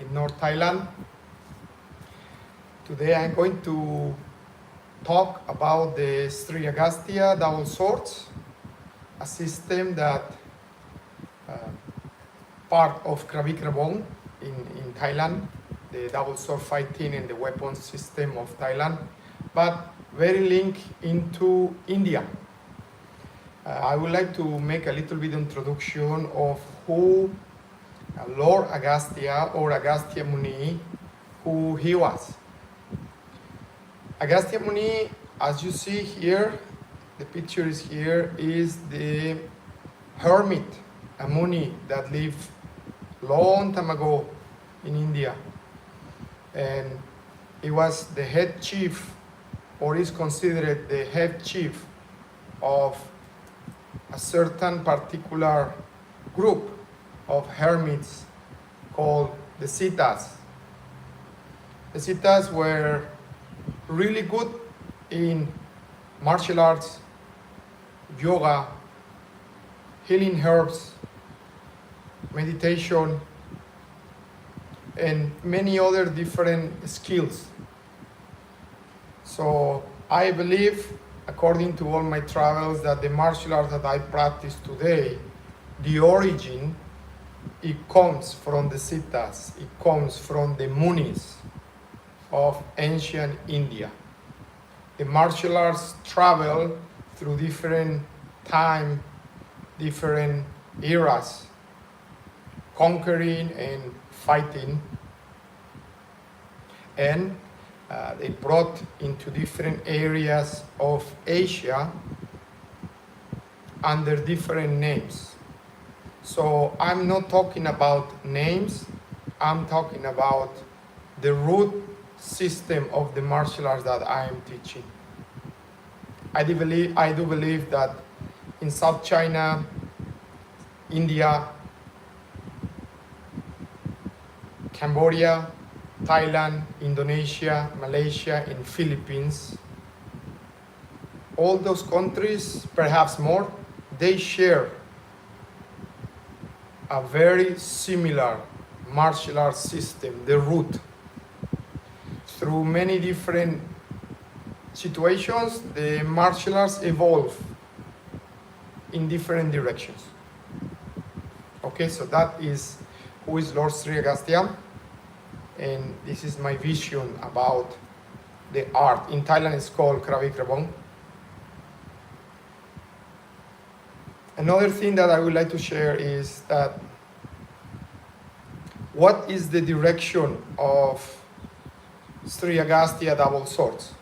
in North Thailand. Today I'm going to talk about the Sri Agastya double swords, a system that part of Krabi-Krabong in Thailand, the double sword fighting and the weapons system of Thailand, but very linked into India. I would like to make a little bit introduction of who Lord Agastya or Agastya Muni, who he was. Agastya Muni, as you see here, the picture is here, is the hermit, a Muni that lived long time ago in India. And he was the head chief, or is considered the head chief of a certain particular group of hermits called the Siddhas. The Siddhas were really good in martial arts, yoga, healing herbs, meditation, and many other different skills. So I believe, according to all my travels, that the martial arts that I practice today, the origin, it comes from the Siddhas, it comes from the Munis of ancient India. The martial arts travel through different time, different eras, conquering and fighting, and they brought into different areas of Asia under different names. So I'm not talking about names, I'm talking about the root system of the martial arts that I am teaching. I do believe that in South China, India, Cambodia, Thailand, Indonesia, Malaysia, and Philippines, all those countries, perhaps more, they share a very similar martial arts system, the root. Through many different situations, the martial arts evolve in different directions. Okay, so that is who is Lord Sri Agastya, and this is my vision about the art. In Thailand it's called Krabi-Krabong. Another thing that I would like to share is that what is the direction of Sri Agastya double swords?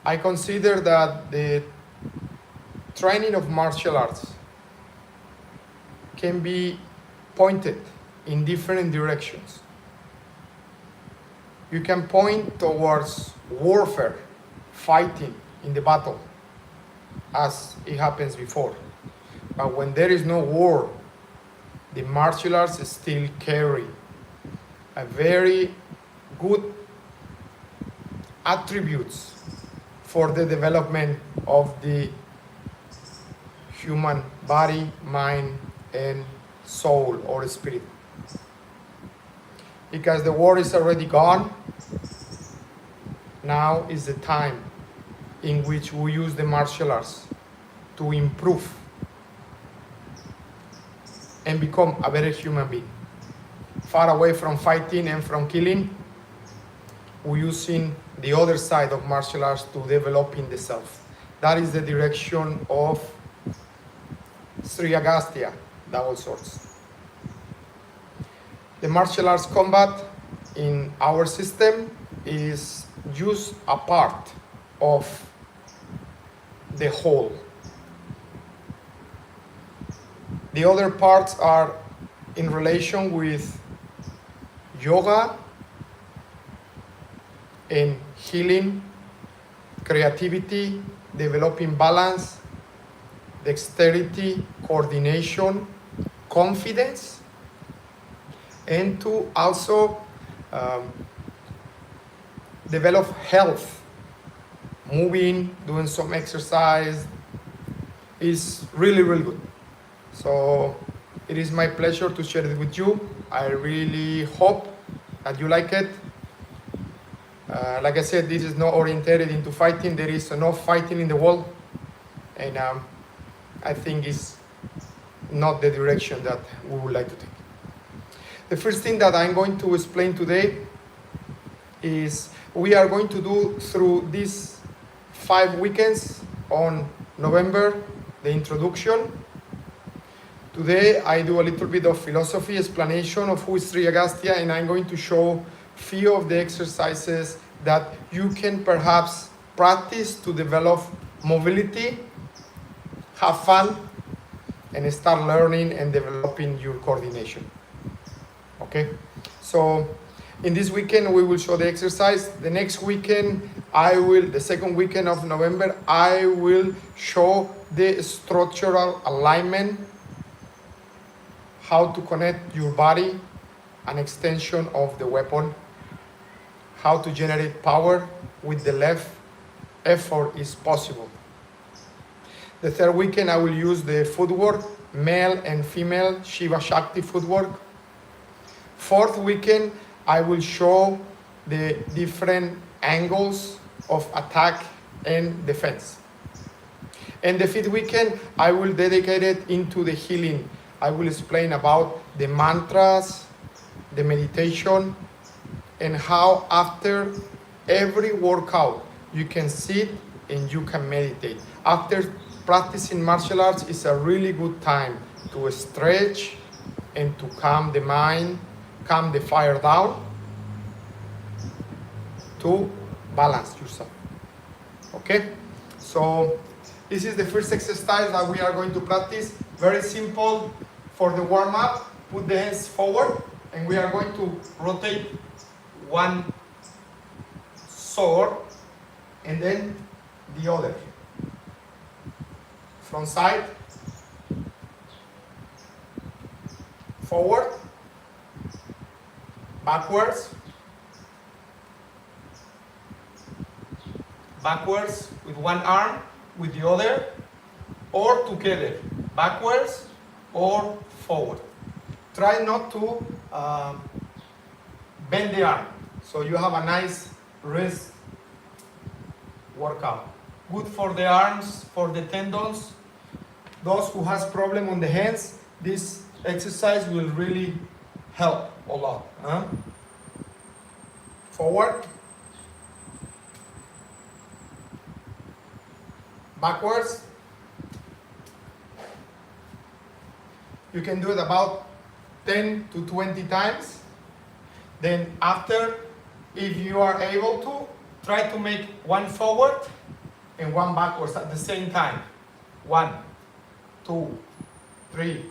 I consider that the training of martial arts can be pointed in different directions. You can point towards warfare, fighting in the battle, as it happens before. But when there is no war, the martial arts still carry a very good attributes for the development of the human body, mind, and soul or spirit. Because the war is already gone, now is the time in which we use the martial arts to improve and become a better human being. Far away from fighting and from killing, we're using the other side of martial arts to developing the self. That is the direction of Sri Agastya double swords. The martial arts combat in our system is just a part of the whole. The other parts are in relation with yoga and healing, creativity, developing balance, dexterity, coordination, confidence, and to also develop health. Moving, doing some exercise is really, really good. So it is my pleasure to share it with you. I really hope that you like it. Like I said, this is not oriented into fighting. There is enough fighting in the world, and I think it's not the direction that we would like to take. The first thing that I'm going to explain today is we are going to do through these 5 weekends on November, the introduction. Today I do a little bit of philosophy explanation of who is Sri Agastya, and I'm going to show few of the exercises that you can perhaps practice to develop mobility, have fun, and start learning and developing your coordination. Okay, so in this weekend we will show the exercise. The next weekend the second weekend of November, I will show the structural alignment, how to connect your body, an extension of the weapon, how to generate power with the left. Effort is possible. The third weekend I will use the footwork, male and female Shiva Shakti footwork. Fourth weekend I will show the different angles of attack and defense. And the fifth weekend I will dedicate it into the healing. I will explain about the mantras, the meditation, and how after every workout you can sit and you can meditate. After practicing martial arts is a really good time to stretch and to calm the mind, calm the fire down, to balance yourself. Okay? So this is the first exercise that we are going to practice. Very simple for the warm-up. Put the hands forward and we are going to rotate one sword and then the other. Front side, forward, backwards, backwards with one arm, with the other, or together, backwards or forward. Try not to bend the arm, so you have a nice wrist workout. Good for the arms, for the tendons. Those who has problem on the hands, this exercise will really help a lot. Forward, backwards. You can do it about 10 to 20 times. Then after, if you are able to, try to make one forward and one backwards at the same time. 1, 2, 3,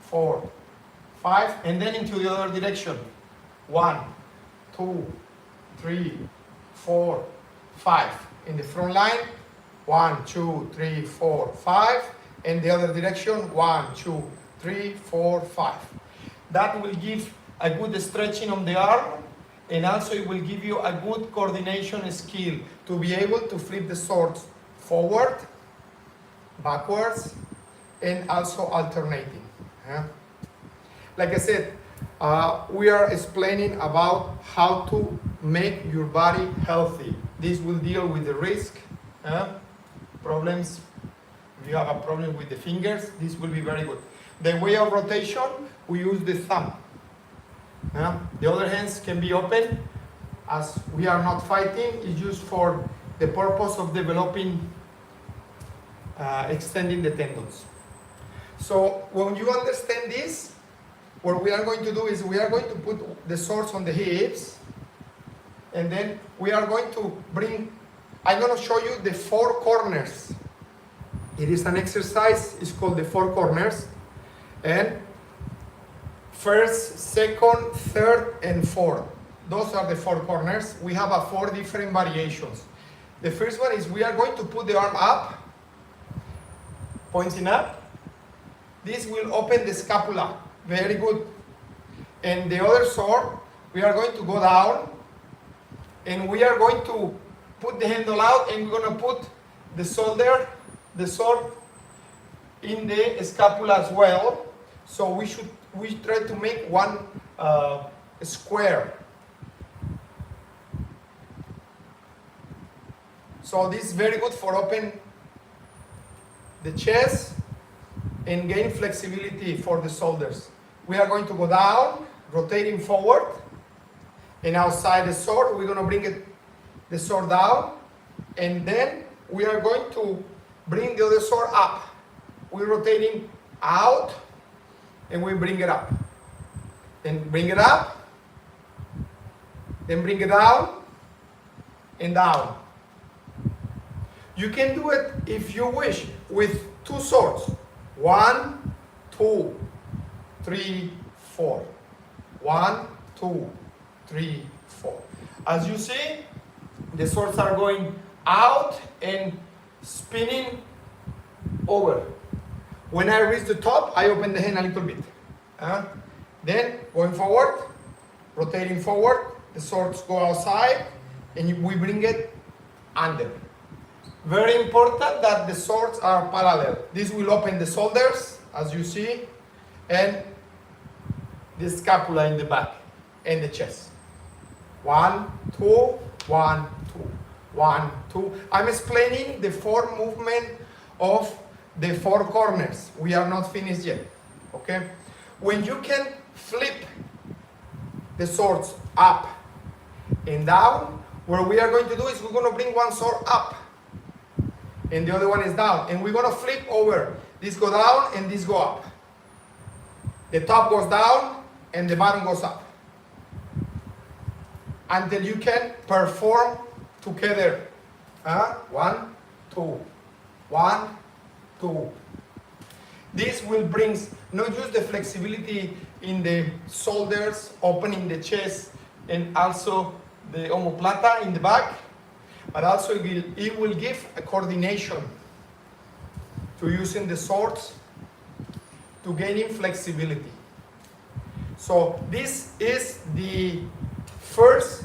4, 5, and then into the other direction. 1, 2, 3, 4, 5. In the front line, 1, 2, 3, 4, 5. In the other direction, 1, 2, 3, 4, 5. That will give a good stretching on the arm, and also it will give you a good coordination skill to be able to flip the swords forward, backwards, and also alternating. Like I said, we are explaining about how to make your body healthy. This will deal with the risk, problems. If you have a problem with the fingers, this will be very good. The way of rotation, we use the thumb. The other hands can be open. As we are not fighting, it's used for the purpose of developing, extending the tendons. So when you understand this, what we are going to do is we are going to put the swords on the hips, and then we are going to I'm going to show you the 4 corners. It is an exercise, it's called the 4 corners. And first, second, third, and fourth. Those are the 4 corners. We have 4 different variations. The first one is we are going to put the arm up, pointing up. This will open the scapula. Very good. And the other sword, we are going to go down, and we are going to put the handle out, and we're going to put the sword in the scapula as well. So we try to make one square. So this is very good for open the chest and gain flexibility for the shoulders. We are going to go down, rotating forward, and outside the sword, we're going to bring the sword down, and then we are going to bring the other sword up. We're rotating out, and we bring it up. Then bring it up, then bring it down, and down. You can do it, if you wish, with two swords. 1, 2, 3, 4. 1, 2, 3, 4. As you see, the swords are going out and spinning over. When I reach the top, I open the hand a little bit. Then going forward, rotating forward, the swords go outside, and we bring it under. Very important that the swords are parallel. This will open the shoulders, as you see, and the scapula in the back and the chest. 1, 2, 1, 2, 1, 2. I'm explaining the four movement of the four corners. We are not finished yet. Okay? When you can flip the swords up and down, what we are going to do is we're going to bring one sword up and the other one is down, and we're going to flip over. This go down and this go up. The top goes down and the bottom goes up, until you can perform together. 1, 2, 1, 2. This will bring not just the flexibility in the shoulders, opening the chest, and also the omoplata in the back, but also it will give a coordination to using the swords to gaining flexibility. So this is the first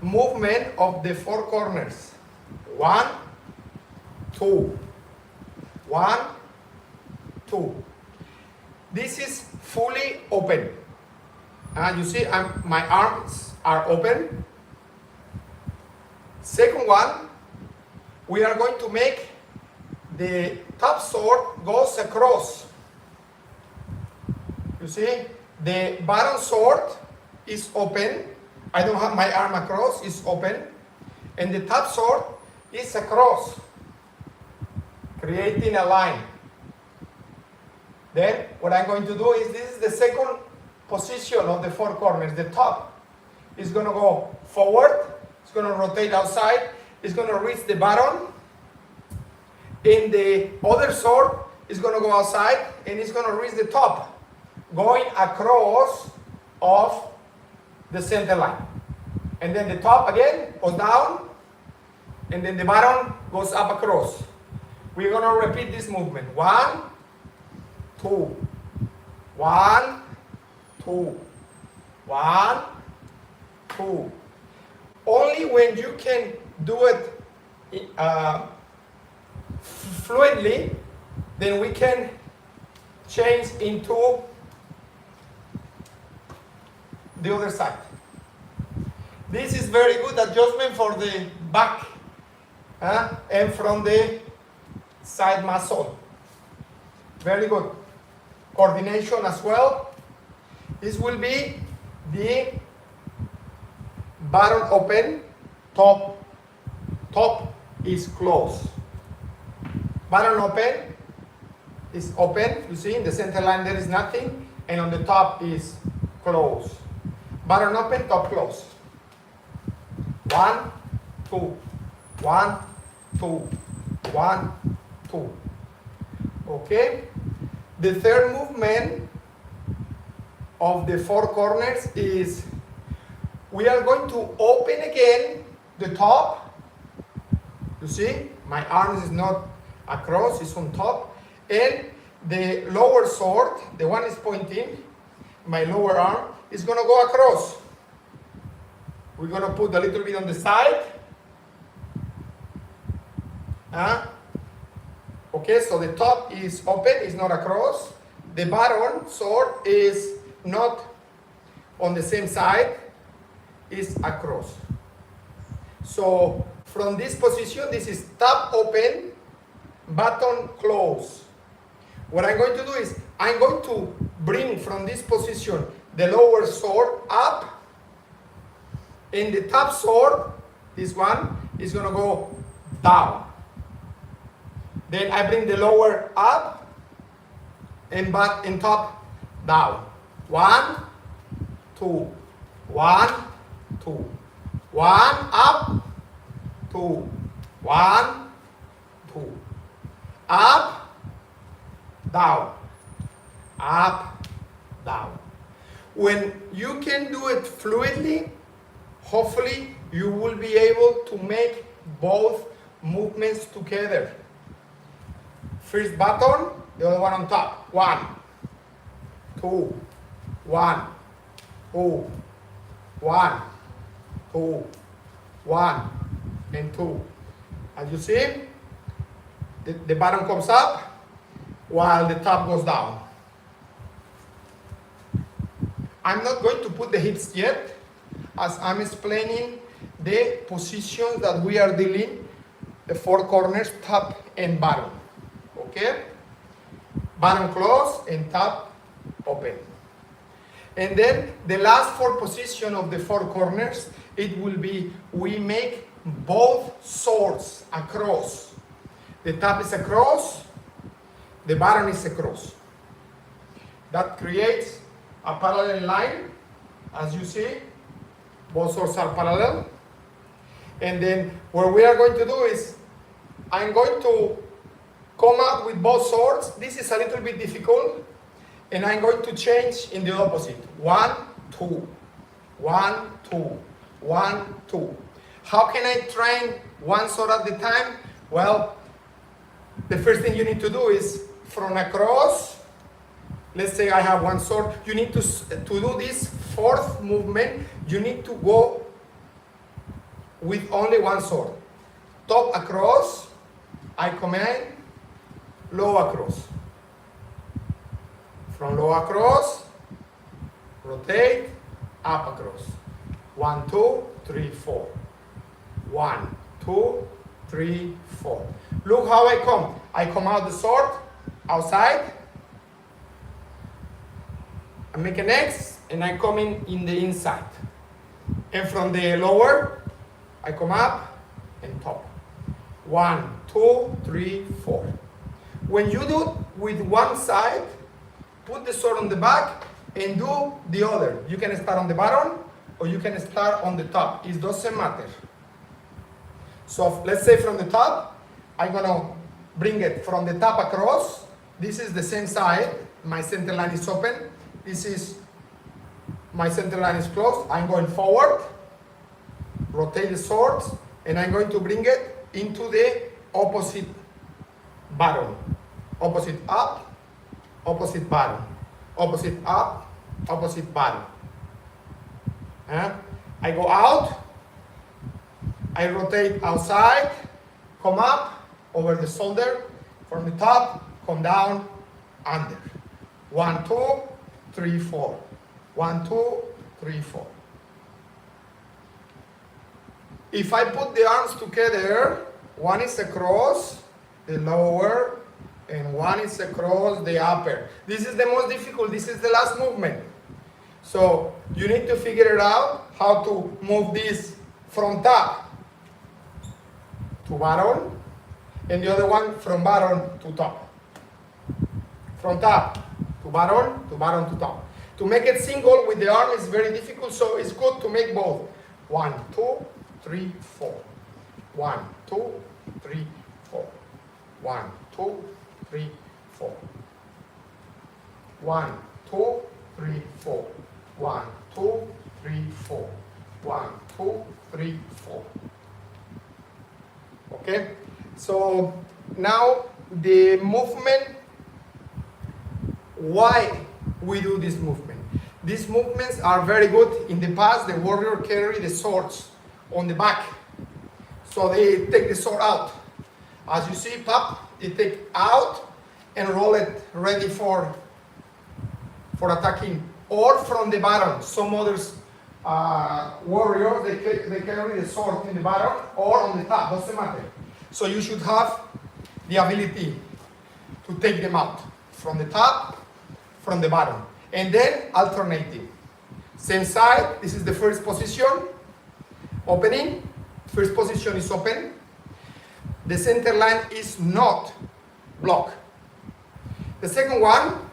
movement of the four corners. 1, 2, 1, 2. This is fully open. You see, my arms are open. Second one, we are going to make the top sword goes across. You see, the bottom sword is open. I don't have my arm across, it's open. And the top sword is across, creating a line. Then what I'm going to do is, this is the second position of the four corners. The top is going to go forward, it's going to rotate outside, it's going to reach the bottom, and the other sword is going to go outside and it's going to reach the top, going across of the center line. And then the top again goes down, and then the bottom goes up across. We're going to repeat this movement. 1, 2, 1, 2, 1, 2. Only when you can do it fluidly, then we can change into the other side. This is very good adjustment for the back and from the side muscle. Very good. Coordination as well. This will be the bottom open, top is closed. Bottom open is open. You see, in the center line there is nothing, and on the top is closed. Bottom open, top closed. 1, 2, 1, 2, 1, 2. Okay? The third movement of the four corners is we are going to open again the top. You see, my arm is not across, it's on top. And the lower sword, the one is pointing, my lower arm, is going to go across. We're going to put a little bit on the side. Okay, so the top is open, it's not across. the bottom sword is not on the same side, is across. So from this position, this is top open, button close. What I'm going to do is, I'm going to bring from this position the lower sword up, and the top sword, this one, is going to go down. Then I bring the lower up, and top down. 1, 2, 1, 2, 1, up, 2, 1, 2, up, down, up, down. When you can do it fluidly, hopefully you will be able to make both movements together. First button, the other one on top. 1, 2, 1, 2, 1, 2, 1, and 2. As you see, the bottom comes up while the top goes down. I'm not going to put the hips yet, as I'm explaining the positions that we are dealing, the 4 corners, top and bottom. Okay? Bottom close and top open. And then the last 4 positions of the 4 corners, it will be, we make both swords across. The top is across, the bottom is across. That creates a parallel line. As you see, both swords are parallel. And then what we are going to do is, I'm going to come out with both swords. This is a little bit difficult. And I'm going to change in the opposite. 1, 2, 1, 2, 1, 2. How can I train one sword at the time? Well, the first thing you need to do is from across. Let's say I have one sword. You need to do this 4th movement. You need to go with only one sword. Top across, I command, low across. From low across, rotate, up across. 1, 2, 3, 4. 1, 2, 3, 4. Look how I come. I come out the sword, outside. I make an X, and I come in the inside. And from the lower, I come up and top. 1, 2, 3, 4. When you do with one side, put the sword on the back and do the other. You can start on the bottom or you can start on the top. It doesn't matter. So let's say from the top, I'm going to bring it from the top across. This is the same side. My center line is open. This is, my center line is closed. I'm going forward, rotate the swords, and I'm going to bring it into the opposite bottom. Opposite up, opposite bottom. Opposite up, opposite bottom. I go out, I rotate outside, come up, over the shoulder, from the top, come down, under. 1, 2, 3, 4. 1, 2, 3, 4. If I put the arms together, one is across the lower, and one is across the upper. This is the most difficult. This is the last movement. So you need to figure it out how to move this from top to bottom, and the other one from bottom to top. From top to bottom to top. To make it single with the arm is very difficult, so it's good to make both. 1, 2, 3, 4. 1, 2, 3, 4. 1, 2, 3, 4. 1, 2, 3, 4. 1, 2, 3, 4. 1, 2, 3, 4. Okay? So now the movement, why we do this movement? These movements are very good. In the past, the warrior carried the swords on the back. So they take the sword out. As you see, pop, they take out and roll it ready for for attacking, or from the bottom. Some others warriors, they carry the sword in the bottom or on the top, doesn't matter. So you should have the ability to take them out from the top, from the bottom, and then alternating. Same side, this is the first position, opening. First position is open. The center line is not blocked. The second one,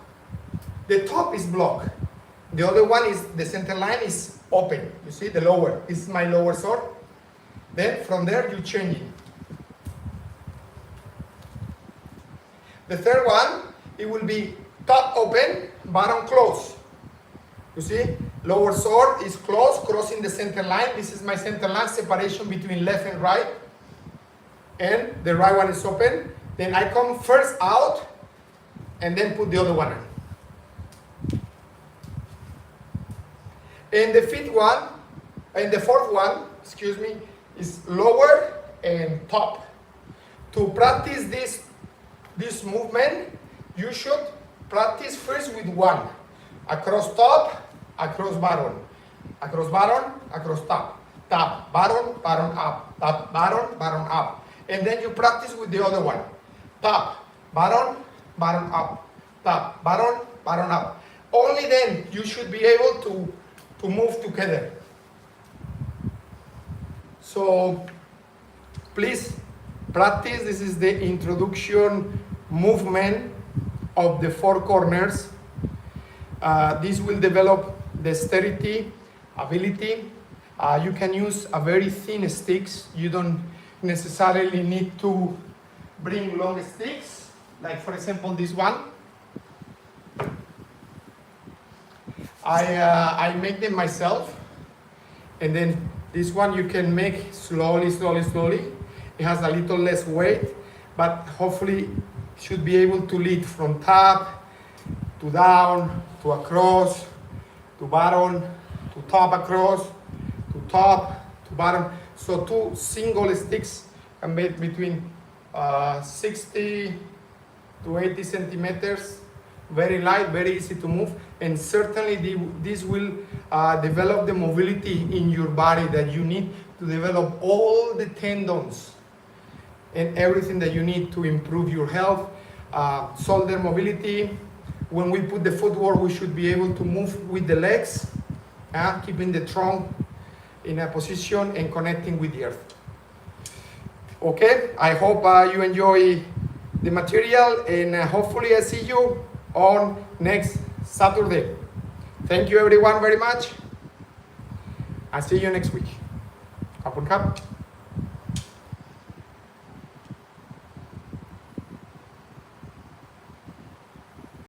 the top is blocked. The other one is, the center line is open. You see, the lower. This is my lower sword. Then from there, you change it. The third one, it will be top open, bottom close. You see, lower sword is closed, crossing the center line. This is my center line, separation between left and right. And the right one is open. Then I come first out, and then put the other one in. And the fourth one, is lower and top. To practice this movement, you should practice first with one. Across top, across bottom. Across bottom, across top. Top, bottom, bottom up. Top, bottom, bottom up. And then you practice with the other one. Top, bottom, bottom up. Top, bottom, bottom up. Only then you should be able to move together. So please practice. This is the introduction movement of the four corners. This will develop dexterity, ability. You can use a very thin sticks. You don't necessarily need to bring long sticks, like for example this one. I make them myself, and then this one you can make slowly. It has a little less weight, but hopefully should be able to lead from top to down to across to bottom to top across to top to bottom. So two single sticks can be between 60 to 80 centimeters. Very light, very easy to move, and certainly this will develop the mobility in your body that you need to develop all the tendons and everything that you need to improve your health. Shoulder mobility. When we put the footwork, we should be able to move with the legs, keeping the trunk in a position and connecting with the earth. Okay, I hope you enjoy the material, and hopefully I see you on next Saturday. Thank you everyone very much. I'll see you next week. ขอบคุณครับ